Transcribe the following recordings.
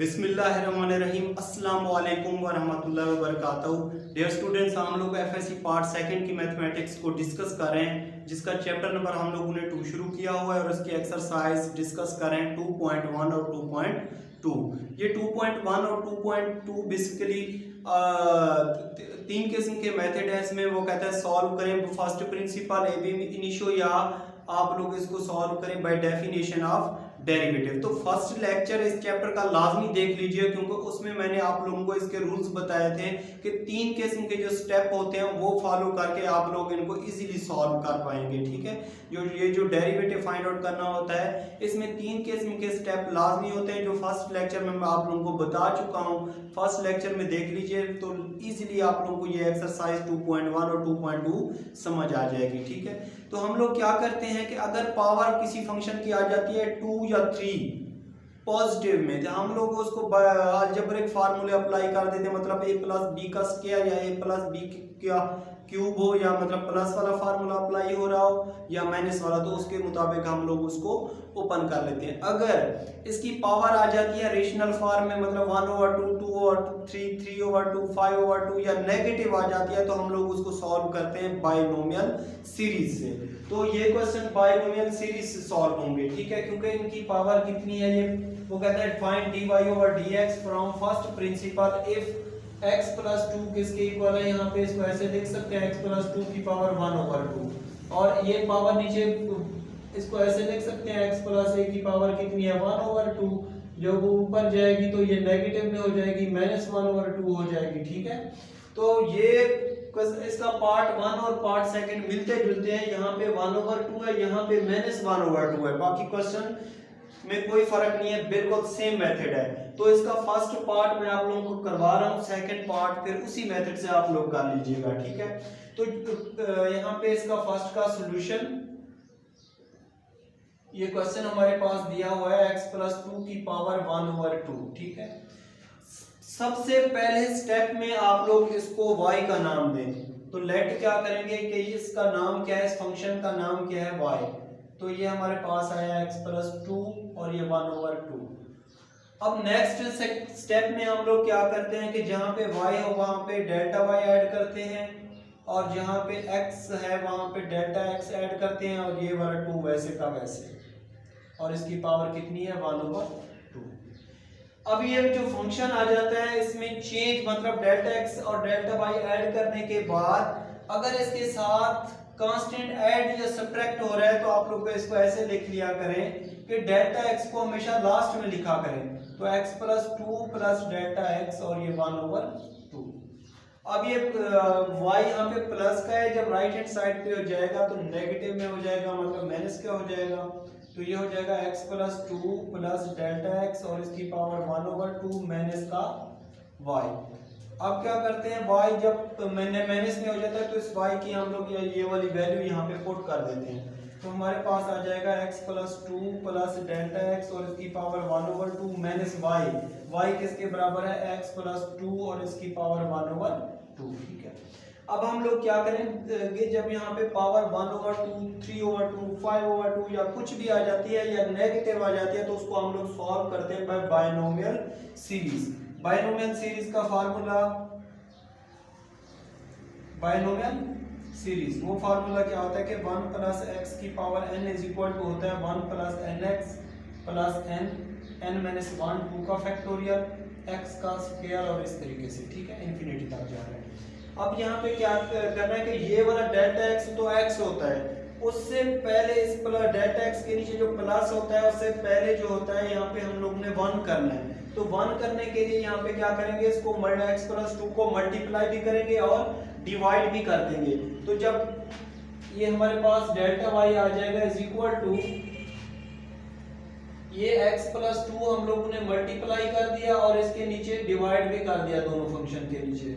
बिस्मिल्लाहिर्रहमानिर्रहीम अस्सलाम वालेकुम वरहमतुल्लाहि वबरकातुहू। डियर स्टूडेंट्स, हम लोग एफएससी पार्ट सेकंड की मैथमेटिक्स को डिस्कस कर रहे हैं, जिसका चैप्टर नंबर हम लोगों ने 2 शुरू किया हुआ है और उसकी एक्सरसाइज डिस्कस कर रहे हैं 2.1 और 2.2। ये 2.1 और 2.2 बेसिकली तीन किस्म के मेथड है। इसमें वो कहता है सॉल्व करें first principle ab initio, या आप लोग इसको सॉल्व करें बाय डेफिनेशन ऑफ डेरिवेटिव। तो फर्स्ट लेक्चर इस चैप्टर का लाजमी देख लीजिए, क्योंकि उसमें मैंने आप लोगों को इसके रूल्स बताए थे कि तीन किस्म के जो स्टेप होते हैं वो फॉलो करके आप लोग इनको इजीली सॉल्व कर पाएंगे। ठीक है, जो डेरिवेटिव फाइंड आउट करना होता है, इसमें तीन किस्म के स्टेप लाजमी होते हैं, जो फर्स्ट लेक्चर में मैं आप लोगों को बता चुका हूँ। फर्स्ट लेक्चर में देख लीजिए तो इजीली आप लोगों को ये एक्सरसाइज 2.1 और 2.2 समझ आ जाएगी। ठीक है, तो हम लोग क्या करते हैं कि अगर पावर किसी फंक्शन की आ जाती है 2 या 3 पॉजिटिव में, तो हम लोग उसको अलजेब्रिक फार्मूले अप्लाई कर देते हैं, मतलब a प्लस बी का स्क्वायर या a प्लस बी का क्यूब हो, या मतलब प्लस वाला फार्मूला अप्लाई हो रहा हो या माइनस वाला, तो उसके मुताबिक हम लोग उसको ओपन कर लेते हैं। अगर इसकी पावर आ जाती है रेशनल फॉर्म में, मतलब 1/2, 2/3, 3/2, 5/2 या नेगेटिव आ जाती है, तो हम लोग उसको सॉल्व करते हैं बाइनोमियल सीरीज से। तो ये क्वेश्चन बाइनोमियल सीरीज से सॉल्व होंगे। ठीक है, क्योंकि इनकी पावर कितनी है, ये वो कहता है find dy/dx from first principle if x plus 2 किसके इक्वल है। यहाँ पे इसको ऐसे लिख सकते हैं x प्लस 2 की पावर 1/2, और ये पावर नीचे इसको ऐसे लिख सकते हैं x प्लस a की पावर कितनी है 1/2। जब वो ऊपर जाएगी तो ये नेगेटिव में हो जाएगी, -1/2 हो जाएगी। ठीक है, तो ये इसका पार्ट 1 और पार्ट सेकंड मिलते जुलते हैं। यहाँ पे 1/2 है, यहाँ पे -1/2 है। बाकी क्वेश्चन में कोई फर्क नहीं है, बिल्कुल सेम मेथड है। तो इसका फर्स्ट पार्ट मैं आप लोगों को करवा रहा हूँ, सेकंड पार्ट फिर उसी मेथड से आप लोग कर लीजिएगा। ठीक है, तो यहाँ पे इसका फर्स्ट का सॉल्यूशन, ये क्वेश्चन हमारे पास दिया हुआ है x प्लस 2 की पावर 1/2। ठीक है, सबसे पहले स्टेप में आप लोग इसको y का नाम दें। तो लेट क्या करेंगे कि इसका नाम क्या है, इस फंक्शन का नाम क्या है y। तो ये हमारे पास आया x प्लस 2 और ये 1/2। अब नेक्स्ट स्टेप में हम लोग क्या करते हैं कि जहां पे y हो वहां पे डेल्टा y ऐड करते हैं, और जहां पे x है वहां पे डेल्टा x ऐड करते हैं, और ये वाला 2 वैसे का वैसे, और इसकी पावर कितनी है 1/2। अब ये जो फंक्शन आ जाता है इसमें चेंज, मतलब डेल्टा x और डेल्टा y ऐड करने के बाद अगर इसके साथ कांस्टेंट ऐड या सब्ट्रैक्ट हो रहा है, तो आप लोग इसको ऐसे लिख लिया करें कि डेल्टा x को हमेशा लास्ट में लिखा करें। तो x plus 2 plus delta x और ये 1/2। अब ये y यहाँ पे प्लस का है, जब राइट हैंड साइड पे हो जाएगा तो नेगेटिव में हो जाएगा, मतलब माइनस का हो जाएगा। तो ये हो जाएगा x plus 2 plus delta x और इसकी पावर 1/2 माइनस का y। अब क्या करते हैं, y जब माइनस में हो जाता है तो इस y की हम लोग ये वाली वैल्यू यहाँ पे पुट कर देते हैं। तो हमारे पास आ जाएगा x plus 2 plus delta x और इसकी पावर 1/2 माइनस y। y किसके बराबर है, x प्लस 2 और इसकी पावर 1/2। ठीक है, अब हम लोग क्या करेंगे, जब यहाँ पे पावर 1/2, 3/2, 5/2 या कुछ भी आ जाती है या नेगेटिव आ जाती है, तो उसको हम लोग सॉल्व करते हैं by binomial series. Binomial series का फार्मूला, बाइनोमियल सीरीज वो फार्मूला क्या होता है कि 1 प्लस x की power n is equal to होता है 1 plus nx plus n minus 1 2 का फैक्टोरियल x का स्क्वायर, और इस तरीके से। ठीक है, इन्फिनिटी तक जा रहा है। अब यहाँ पे क्या करना है कि ये वाला डेल्टा x तो x होता है, उससे पहले इस डेल्टा x के नीचे जो प्लस होता है उससे पहले जो होता है यहाँ पे हम लोग ने 1 करना है। तो 1 करने के लिए यहाँ पे क्या करेंगे, इसको x प्लस 2 को मल्टीप्लाई भी करेंगे और डिवाइड भी कर देंगे। तो जब ये हमारे पास डेल्टा y आ जाएगा इज इक्वल टू ये x प्लस 2 हम लोगों ने मल्टीप्लाई कर दिया और इसके नीचे डिवाइड भी कर दिया, दोनों फंक्शन के नीचे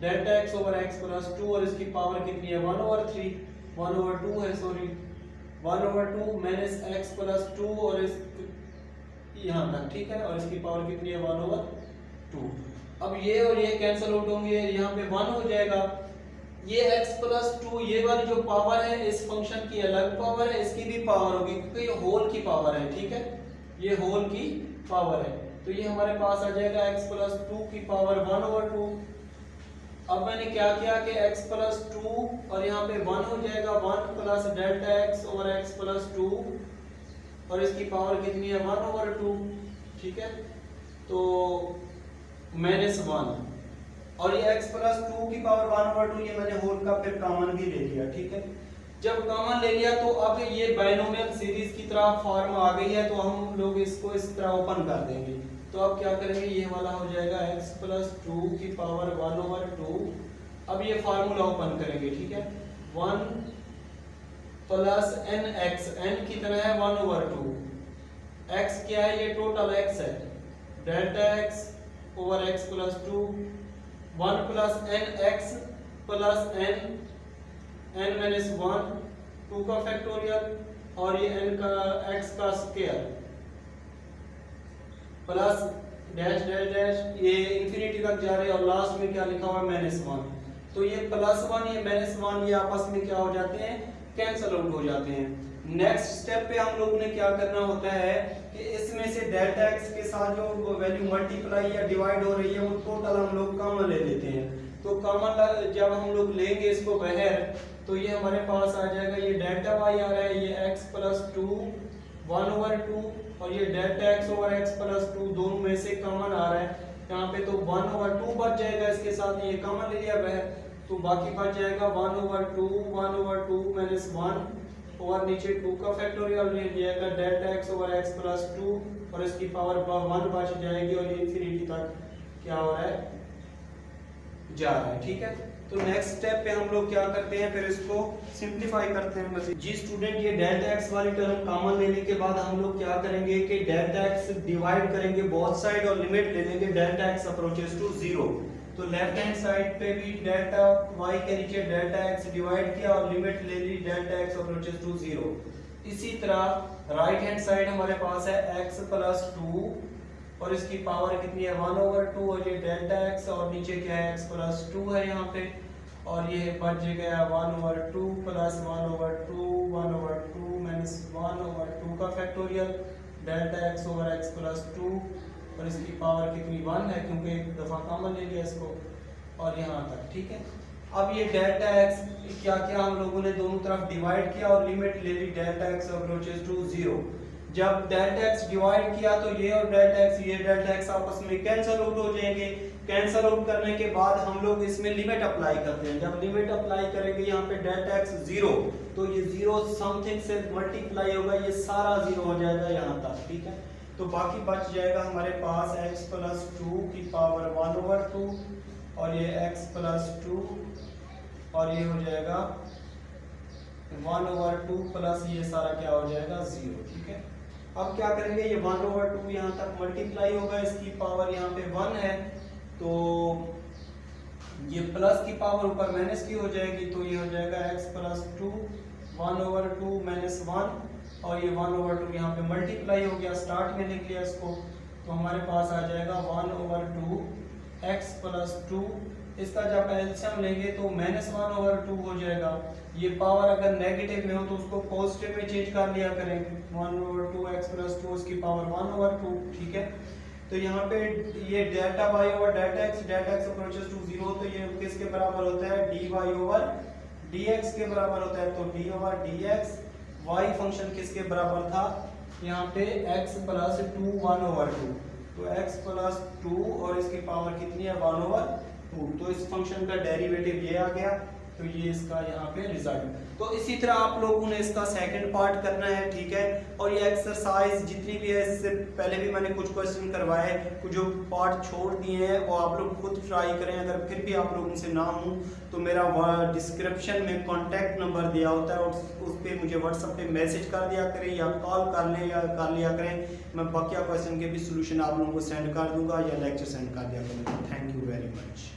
delta x over x plus 2 और इसकी पावर कितनी है 1/2 है, सॉरी 1/2 माइनस x प्लस 2 और इस यहाँ तक। ठीक है, और इसकी पावर कितनी है 1/2। अब ये और ये कैंसिल आउट होंगे, यहाँ पे 1 हो जाएगा। ये x प्लस 2 ये वाली जो पावर है इस फंक्शन की अलग पावर है, इसकी भी पावर होगी क्योंकि ये होल की पावर है। ठीक है, ये होल की पावर है, तो ये हमारे पास आ जाएगा x प्लस 2 की पावर 1/2। अब मैंने क्या किया कि x प्लस 2 और यहाँ पे 1 हो जाएगा 1 plus delta x over x plus 2 और इसकी पावर कितनी है 1/2, ठीक है। तो -1 और ये x प्लस 2 की पावर 1/2 ये मैंने होल का फिर कॉमन भी ले लिया, ठीक है। जब कॉमन ले लिया तो अब ये बाइनोमियल सीरीज की तरह फॉर्म आ गई है, तो हम लोग इसको इस तरह ओपन कर देंगे। तो अब क्या करेंगे, ये वाला हो जाएगा x प्लस 2 की पावर 1/2। अब ये फार्मूला ओपन करेंगे, ठीक है। 1 प्लस nx, n की तरह है 1/2, x क्या है, ये टोटल x है, delta x over x plus 2, 1 plus nx plus n minus 1, 2 का फैक्टोरियल और ये n का x का square plus dash dash dash, ये इंफिनिटी तक जा रहे हैं और लास्ट में क्या लिखा हुआ है -1। तो ये +1 ये -1 ये आपस में क्या हो जाते हैं, कैंसल आउट हो जाते हैं। नेक्स्ट स्टेप पे हम लोगों ने क्या करना होता है कि इसमें से डेल्टा x के साथ जो वैल्यू मल्टीप्लाई या डिवाइड हो रही है वो टोटल हम लोग कॉमन ले लेते हैं। तो कॉमन जब हम लोग लेंगे इसको बाहर, तो ये हमारे पास आ जाएगा, ये डेल्टा y आ रहा है, ये x प्लस 2 1/2 और ये delta x over x plus 2 दोनों में से कॉमन आ रहा है यहाँ पे, तो 1/2 बच जाएगा, इसके साथ ये कॉमन ले लिया बाहर, तो बाकी बच जाएगा 1/2 माइनस 1 और नीचे 2 का फैक्टोरियल ले जाएगा delta x over x plus 2 और इसकी पावर 1 बच जाएगी और ये इंफिनिटी तक क्या हो रहा है, जा रहा है, ठीक है। तो नेक्स्ट स्टेप पे हम लोग क्या करते हैं, फिर इसको सिंपलीफाई करते हैं। बस जी स्टूडेंट, ये डेल्टा x वाली टर्म कॉमन लेने के बाद हम लोग क्या करेंगे कि डेल्टा x डिवाइड करेंगे बोथ साइड और लिमिट ले लेंगे डेल्टा x अप्रोचेस टू 0। तो लेफ्ट हैंड साइड पे भी डेल्टा y के नीचे डेल्टा x डिवाइड किया और लिमिट ले ली डेल्टा x अप्रोचेस टू 0। इसी तरह राइट हैंड साइड हमारे पास है x प्लस 2 और इसकी पावर कितनी है 1/2 और ये डेल्टा x और नीचे क्या है x प्लस 2 है यहाँ पे और ये बच गया 1/2 प्लस 1/2 माइनस 1/2 का factorial delta x over x plus 2 और इसकी पावर कितनी 1 है क्योंकि एक दफा कॉमन ले लिया इसको और यहाँ तक, ठीक है। अब ये डेल्टा x क्या क्या हम लोगों ने दोनों तरफ डिवाइड किया और लिमिट ले ली डेल्टा x अप्रोचेस टू 0। जब डेल्टा x डिवाइड किया तो ये और डेल्टा x आपस में कैंसल आउट हो जाएंगे। कैंसल आउट करने के बाद हम लोग इसमें लिमिट अप्लाई करते हैं। जब लिमिट अप्लाई करेंगे यहाँ पे डेल्टा x 0 तो ये 0 समथिंग से मल्टीप्लाई होगा, ये सारा 0 हो जाएगा यहाँ तक, ठीक है। तो बाकी बच जाएगा हमारे पास x प्लस 2 की पावर 1/2 और ये x प्लस 2 और ये हो जाएगा 1/2 प्लस ये सारा क्या हो जाएगा 0, ठीक है। अब क्या करेंगे, ये 1/2 यहाँ तक मल्टीप्लाई होगा, इसकी पावर यहाँ पे 1 है तो ये प्लस की पावर ऊपर माइनस की हो जाएगी, तो ये हो जाएगा x प्लस 2 1/2 माइनस 1 और ये 1/2 यहाँ पे मल्टीप्लाई हो गया, स्टार्ट में लिख लिया इसको, तो हमारे पास आ जाएगा 1/2 x प्लस 2। इसका जब एलसीएम लेंगे तो -1/2 हो जाएगा। ये पावर अगर नेगेटिव में हो तो उसको पॉजिटिव में चेंज कर लिया करें, 1/2 x प्लस 2 उसकी पावर 1/2, ठीक है। तो यहाँ पे ये delta y over delta x approaches to 0 तो ये किसके बराबर होता है, dy ओवर dx के बराबर होता है। तो d over dx y function किसके बराबर था, यहाँ पे x प्लस 2 1/2, तो x प्लस 2 और इसकी पावर कितनी है 1/2, तो इस फंक्शन का डेरिवेटिव ये आ गया, तो ये इसका यहाँ पे रिजल्ट। तो इसी तरह आप लोगों ने इसका सेकंड पार्ट करना है, ठीक है। और ये एक्सरसाइज जितनी भी है, इससे पहले भी मैंने कुछ क्वेश्चन करवाए, कुछ जो पार्ट छोड़ दिए हैं वो आप लोग खुद ट्राई करें। अगर फिर भी आप लोगों से ना हो तो मेरा डिस्क्रिप्शन में कॉन्टैक्ट नंबर दिया होता है और उस पर मुझे व्हाट्सएप पे मैसेज कर दिया करें या कॉल कर लें या कर लिया करें, मैं बकिया क्वेश्चन के भी सोल्यूशन आप लोगों को सेंड कर दूंगा या लेक्चर सेंड कर दिया करूँगा। Thank you very much.